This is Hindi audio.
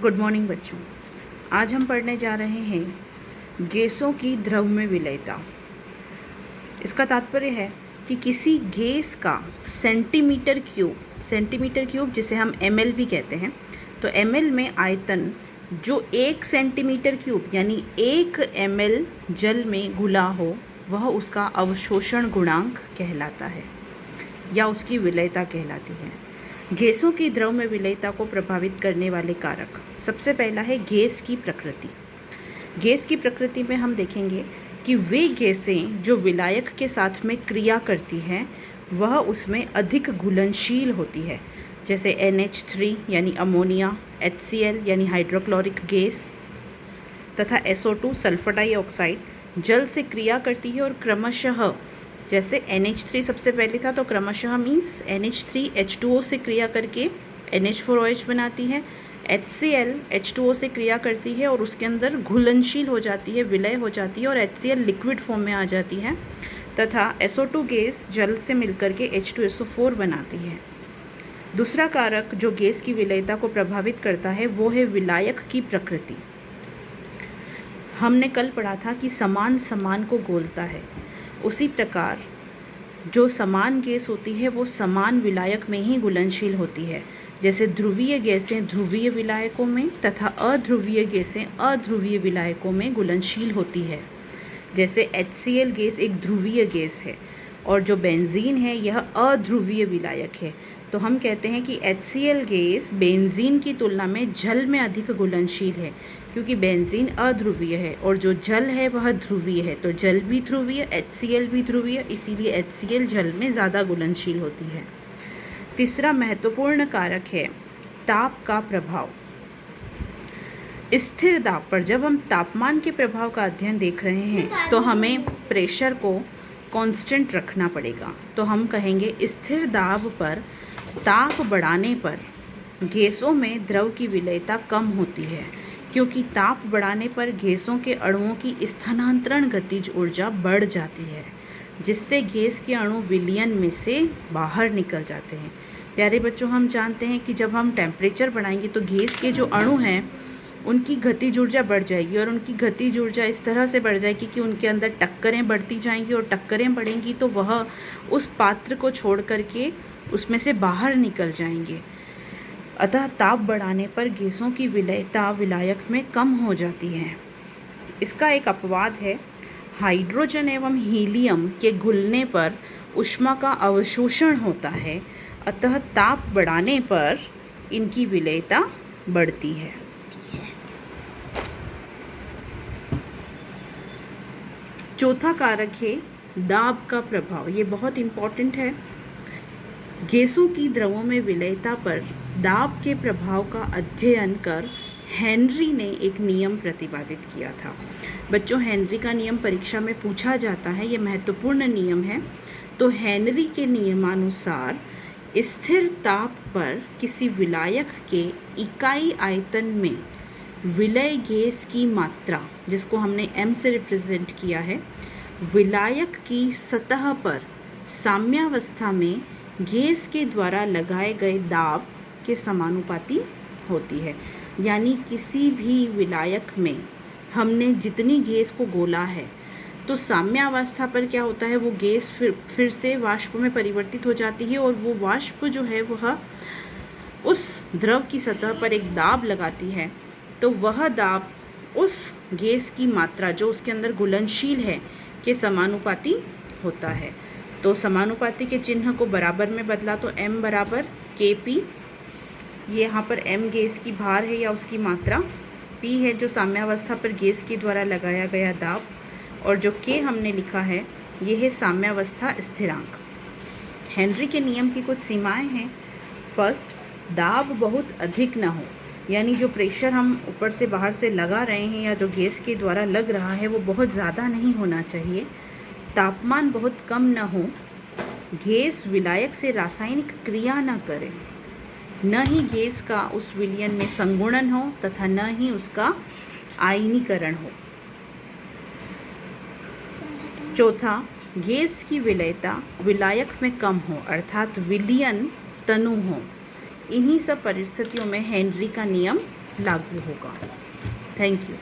गुड मॉर्निंग बच्चों। आज हम पढ़ने जा रहे हैं गैसों की द्रव्य विलेयता। इसका तात्पर्य है कि किसी गैस का सेंटीमीटर क्यूब जिसे हम ml भी कहते हैं, तो ml में आयतन जो 1 सेंटीमीटर क्यूब यानी 1 ml जल में घुला हो वह उसका अवशोषण गुणांक कहलाता है या उसकी विलेयता कहलाती है। गैसों की द्रव्य विलेयता को प्रभावित करने वाले कारक, सबसे पहला है गैस की प्रकृति। गैस की प्रकृति में हम देखेंगे कि वे गैसें जो विलायक के साथ में क्रिया करती हैं वह उसमें अधिक घुलनशील होती है, जैसे NH3 यानी अमोनिया, HCl यानी हाइड्रोक्लोरिक गैस तथा SO2 सल्फर डाइऑक्साइड जल से क्रिया करती है और क्रमशः, जैसे NH3 सबसे पहले था तो क्रमशः मीन्स NH3 H2O से क्रिया करके NH4OH बनाती है, HCl H2O से क्रिया करती है और उसके अंदर घुलनशील हो जाती है, विलय हो जाती है और HCl लिक्विड फॉर्म में आ जाती है तथा SO2 गैस जल से मिलकर के H2SO4 बनाती है। दूसरा कारक जो गैस की विलेयता को प्रभावित करता है वो है विलायक की प्रकृति। हमने कल पढ़ा था कि समान समान को गोलता है, उसी प्रकार जो समान गैस होती है वो समान विलायक में ही घुलनशील होती है। जैसे ध्रुवीय गैसें ध्रुवीय विलायकों में तथा अध्रुवीय गैसें अध्रुवीय विलायकों में घुलनशील होती है। जैसे HCl गैस एक ध्रुवीय गैस है और जो बेंजीन है यह अध्रुवीय विलायक है, तो हम कहते हैं कि HCl गैस बेंजीन की तुलना में जल में अधिक घुलनशील है, क्योंकि बेंजीन अध्रुवीय है और जो जल है वह ध्रुवीय है, तो जल भी ध्रुवीय, HCl भी ध्रुवीय, इसीलिए HCl जल में ज़्यादा घुलनशील होती है। तीसरा महत्वपूर्ण कारक है ताप का प्रभाव। स्थिर दाब पर जब हम तापमान के प्रभाव का अध्ययन देख रहे हैं तो हमें प्रेशर को कांस्टेंट रखना पड़ेगा। तो हम कहेंगे स्थिर दाब पर ताप बढ़ाने पर गैसों में द्रव की विलेयता कम होती है, क्योंकि ताप बढ़ाने पर गैसों के अणुओं की स्थानांतरण गतिज ऊर्जा बढ़ जाती है, जिससे गैस के अणु विलयन में से बाहर निकल जाते हैं। प्यारे बच्चों, हम जानते हैं कि जब हम टेम्परेचर बढ़ाएंगे तो गैस के जो अणु हैं उनकी गतिज ऊर्जा बढ़ जाएगी और उनकी गतिज ऊर्जा इस तरह से बढ़ जाएगी कि उनके अंदर टक्करें बढ़ती जाएंगी और टक्करें बढ़ेंगी तो वह उस पात्र को छोड़ करके उसमें से बाहर निकल जाएंगे। अतः ताप बढ़ाने पर गैसों की विलेयता विलायक में कम हो जाती है। इसका एक अपवाद है, हाइड्रोजन एवं हीलियम के घुलने पर ऊष्मा का अवशोषण होता है, अतः ताप बढ़ाने पर इनकी विलेयता बढ़ती है। चौथा कारक है दाब का प्रभाव। ये बहुत इम्पॉर्टेंट है। गैसों की द्रवों में विलेयता पर दाब के प्रभाव का अध्ययन कर हेनरी ने एक नियम प्रतिपादित किया था। बच्चों, हेनरी का नियम परीक्षा में पूछा जाता है, ये महत्वपूर्ण नियम है। तो हेनरी के नियमानुसार स्थिर ताप पर किसी विलायक के इकाई आयतन में विलय गैस की मात्रा, जिसको हमने m से रिप्रेजेंट किया है, विलायक की सतह पर साम्यावस्था में गैस के द्वारा लगाए गए दाब के समानुपाती होती है। यानी किसी भी विलायक में हमने जितनी गैस को गोला है तो साम्यावस्था पर क्या होता है, वो गैस फिर से वाष्प में परिवर्तित हो जाती है और वो वाष्प जो है वह उस द्रव की सतह पर एक दाब लगाती है, तो वह दाब उस गैस की मात्रा जो उसके अंदर घुलनशील है के समानुपाती होता है। तो समानुपाती के चिन्ह को बराबर में बदला तो m बराबर Kp, ये यहाँ पर m गैस की भार है या उसकी मात्रा, P है जो साम्यावस्था पर गैस के द्वारा लगाया गया दाब, और जो K हमने लिखा है ये है साम्यावस्था स्थिरांक। हेनरी के नियम की कुछ सीमाएं हैं। फर्स्ट, दाब बहुत अधिक ना हो, यानी जो प्रेशर हम ऊपर से बाहर से लगा रहे हैं या जो गैस के द्वारा लग रहा है वो बहुत ज़्यादा नहीं होना चाहिए। तापमान बहुत कम न हो, गैस विलायक से रासायनिक क्रिया न करे, न ही गैस का उस विलयन में संगुणन हो तथा न ही उसका आयनीकरण हो। चौथा, गैस की विलेयता विलायक में कम हो, अर्थात विलयन तनु हो। इन्हीं सब परिस्थितियों में हेनरी का नियम लागू होगा। Thank you.